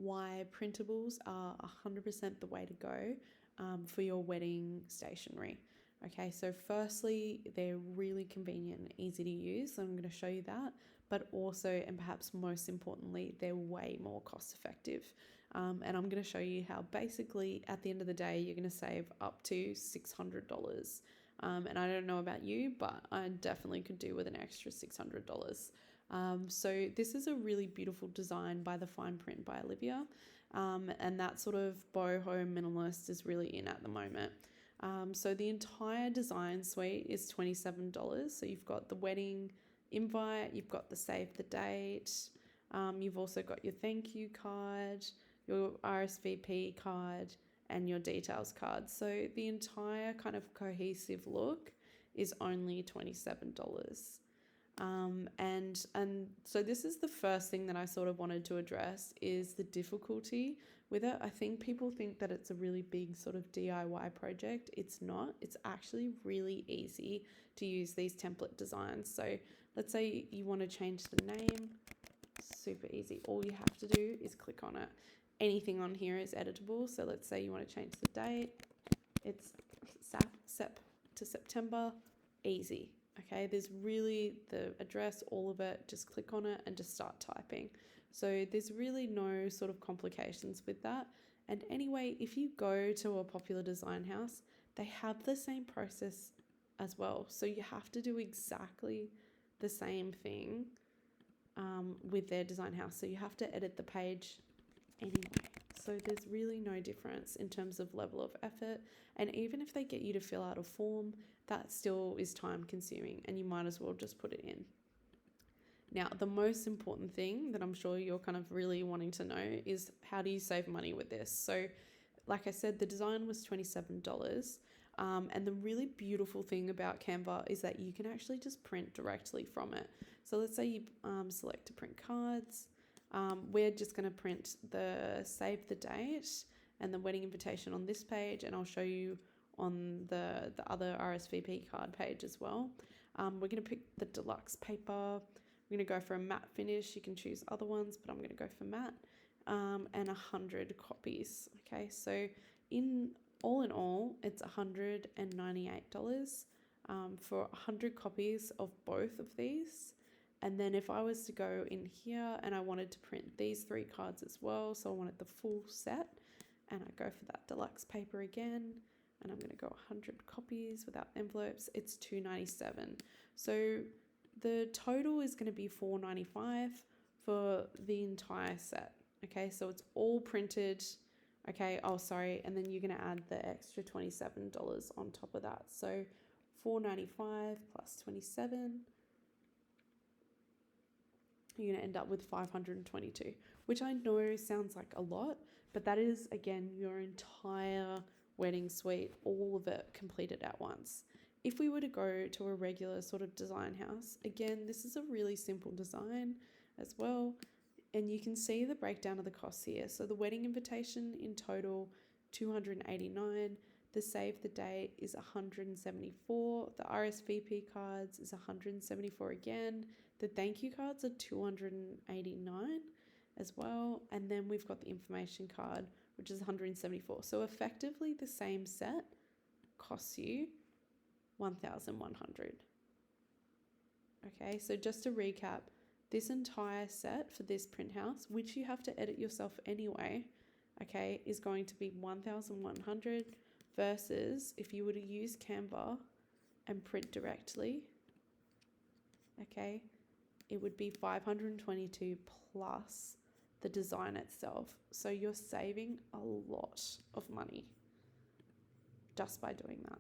why printables are 100% the way to go for your wedding stationery. Okay, so firstly, they're really convenient and easy to use. So I'm going to show you that. But also, and perhaps most importantly, they're way more cost effective. And I'm going to show you how basically at the end of the day, you're going to save up to $600. And I don't know about you, but I definitely could do with an extra $600. So this is a really beautiful design by the Fine Print by Olivia. And that sort of boho minimalist is really in at the moment. So the entire design suite is $27. So you've got the wedding invite, you've got the save the date, you've also got your thank you card, your RSVP card, and your details card. So the entire kind of cohesive look is only $27. And so this is the first thing that I sort of wanted to address is the difficulty with it. I think people think that it's a really big sort of DIY project. It's not. It's actually really easy to use these template designs. So let's say you want to change the name. Super easy. All you have to do is click on it. Anything on here is editable. So let's say you want to change the date. It's Sep to September. Easy. Okay, there's really the address, all of it, just click on it and just start typing. So there's really no sort of complications with that. And anyway, if you go to a popular design house, they have the same process as well. So you have to do exactly the same thing with their design house. So you have to edit the page anyway. So there's really no difference in terms of level of effort. And even if they get you to fill out a form, that still is time consuming and you might as well just put it in. Now, the most important thing that I'm sure you're kind of really wanting to know is how do you save money with this? So like I said, the design was $27. And the really beautiful thing about Canva is that you can actually just print directly from it. So let's say you select to print cards. We're just going to print the save the date and the wedding invitation on this page, and I'll show you on the other RSVP card page as well. We're going to pick the deluxe paper. We're going to go for a matte finish. You can choose other ones, but I'm going to go for matte, and 100 copies. Okay, so all in all, it's $198 for 100 copies of both of these. And then if I was to go in here and I wanted to print these 3 cards as well, so I wanted the full set, and I go for that deluxe paper again, and I'm going to go 100 copies without envelopes, it's $297. So the total is going to be $495 for the entire set. Okay, so it's all printed. Okay, oh sorry, and then you're going to add the extra $27 on top of that. So $495 plus 27. You're going to end up with $522, which I know sounds like a lot, but that is, again, your entire wedding suite, all of it completed at once. If we were to go to a regular sort of design house, again, this is a really simple design as well, and you can see the breakdown of the costs here. So the wedding invitation in total, $289. The save the date is $174. The RSVP cards is $174 again. The thank you cards are $289 as well. And then we've got the information card, which is $174. So effectively the same set costs you $1,100. Okay, so just to recap, this entire set for this print house, which you have to edit yourself anyway, okay, is going to be $1,100. Versus if you were to use Canva and print directly, okay, it would be $522 plus the design itself. So you're saving a lot of money just by doing that.